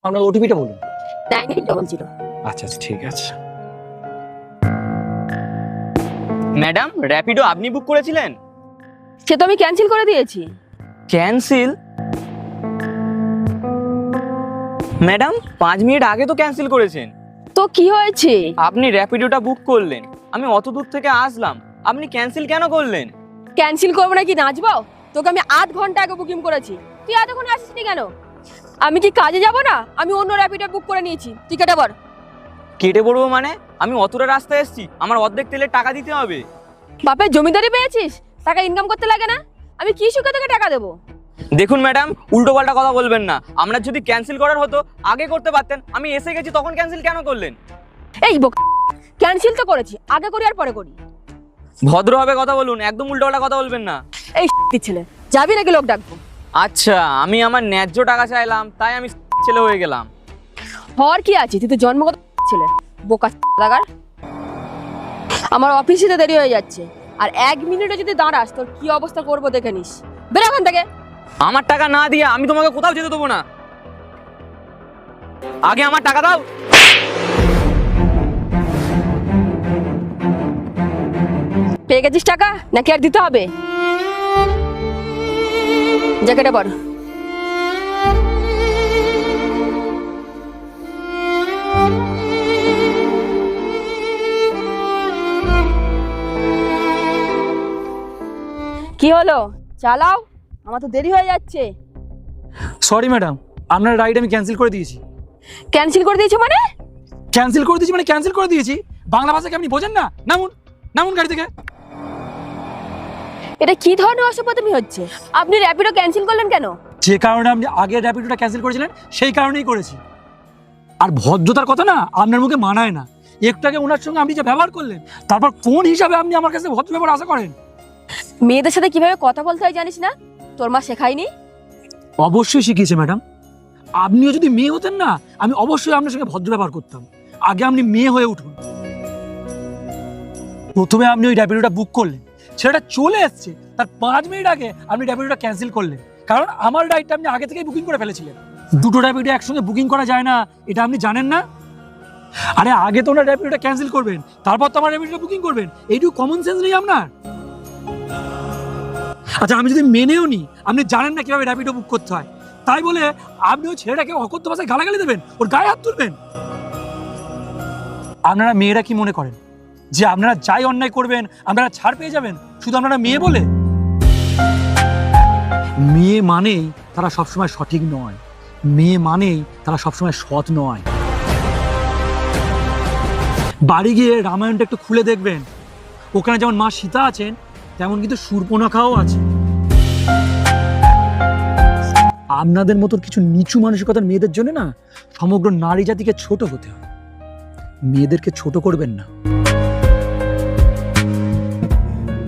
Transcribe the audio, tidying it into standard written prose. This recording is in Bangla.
আপনার ওটিপিটা বলুন। 9800। আচ্ছা আচ্ছা ঠিক আছে। ম্যাডাম, র্যাপিডো আপনি বুক করেছিলেন? সে তো আমি ক্যান্সেল করে দিয়েছি। ক্যান্সেল? ম্যাডাম, 5 মিনিট আগে তো ক্যান্সেল করেছেন। তো কি হয়েছে? আপনি র্যাপিডোটা বুক করলেন, আমি অত দূর থেকে আসলাম, আপনি ক্যান্সেল কেন করলেন? ক্যান্সেল করবো নাকি নাচবো? তোকে আমি 8 ঘন্টা আগে বুকিং করেছি, তুই এতক্ষণ আসিসনি কেন? আমি কি কাজে যাব না? আমি অন্য র্যাপিডো বুক করে নিয়েছি, তুই কেটে পড়। কেটে পড়বো মানে? আমি অতটা রাস্তায় এসেছি, আমার অর্ধেক তেলের টাকা দিতে হবে। বাপের জমিদারি পেয়েছিস, টাকা ইনকাম করতে লাগে না? আমি কি সুখে তোকে টাকা দেবো? দেখুন ম্যাডাম, উল্টো পাল্টা কথা বলবেন না। আপনার যদি ক্যান্সেল করার হতো আগে করতে পারতেন, আমি এসে গেছি তখন ক্যান্সেল কেন করলেন? এই ক্যান্সেল তো করেছি, আগে করি আর পরে করি। ভদ্রভাবে কথা বলুন, একদম উল্টো পাল্টা কথা বলবেন না। এই ছেলে, যাবি নাকি লোক ডাকবো? আচ্ছা, আমি আমার ন্যায্য টাকা চাইলাম, তাই আমি ছেলে হয়ে গেলাম। হর কি আছে, তুই তো জন্মগত ছেলে, বোকা লাগার। আমার অফিসে দেরি হয়ে যাচ্ছে, আর 1 মিনিটে যদি দাঁড়াস তোর কি অবস্থা করবো দেখে নিস। বের এখান থেকে। আমার টাকা না দিয়ে আমি তোমাকে কোথাও যেতে দেবো না। আগে আমার টাকা দাও। পেয়ে গেছিস টাকা নাকি আর দিতে হবে? জ্যাকেটে পর। কি হলো, চালাও, আমার তো দেরি হয়ে যাচ্ছে। সরি ম্যাডাম, আপনার রাইড আমি ক্যান্সেল করে দিয়েছি। ক্যান্সেল করে দিয়েছো মানে? ক্যান্সেল করে দিয়েছি মানে ক্যান্সেল করে দিয়েছি। বাংলা ভাষা কি আপনি বোঝেন না? নামুন নামুন গাড়ি থেকে। এটা কি ধরনের অসভ্যতামি হচ্ছে? আপনি র্যাপিডো ক্যান্সেল করলেন কেন? যে কারণে আপনি আগের র্যাপিডোটা ক্যান্সেল করেছিলেন সেই কারণেই করেছি। আর ভদ্রতার কথা না আপনার মুখে মানায় না। একটু আগে ওনার সঙ্গে আপনি যে ব্যবহার করলেন, তারপর কোন হিসাবে আপনি আমার কাছে ভদ্র ব্যবহার আশা করেন? মেয়েদের সাথে কিভাবে কথা বলতে হয় জানিস না? তোর মা শেখায়নি? অবশ্যই শিখিয়েছে ম্যাডাম। আপনিও যদি মেয়ে হতেন না, আমি অবশ্যই আপনার সঙ্গে ভদ্র ব্যবহার করতাম। আগে আপনি মেয়ে হয়ে উঠুন। প্রথমে আপনি ওই র্যাপিডোটা বুক করলেন, সেটা চলে এসছে, তার 5 মিনিট আগে আপনি র্যাপিডোটা ক্যান্সেল করলেন, কারণ আমার রাইডটা আপনি আগে থেকেই বুকিং করে ফেলেছিলেন। দুটো র্যাপিডো একসঙ্গে বুকিং করা যায় না, এটা আপনি জানেন না? আরে আগে তো ওনার র্যাপিডোটা ক্যান্সেল করবেন, তারপর তো আমার র্যাপিডোটা বুকিং করবেন। এইটুকু কমন সেন্স নেই আপনার? আচ্ছা, আমি যদি মেনেও নি আপনি জানেন না কিভাবে র্যাপিডো বুক করতে হয়, তাই বলে আপনি ওই ছেলেটাকে অকথ্য ভাষায় গালাগালি দেবেন, ওর গায়ে হাত তুলবেন? আপনারা মেয়েরা কি মনে করেন যে আপনারা যাই অন্যায় করবেন আপনারা ছাড় পেয়ে যাবেন শুধু আপনারা মেয়ে বলে? মেয়ে মানেই তারা সবসময় সঠিক নয়, মেয়ে মানেই তারা সবসময় সৎ নয়। বাড়ি গিয়ে রামায়ণটা একটু খুলে দেখবেন, ওখানে যেমন মা সীতা আছেন তেমন কিন্তু শূর্পণখাও আছে। আপনাদের মতো কিছু নিচু মানসিকতার মেয়েদের জন্য না সমগ্র নারী জাতিকে ছোট হতে হয়। মেয়েদেরকে ছোট করবেন না।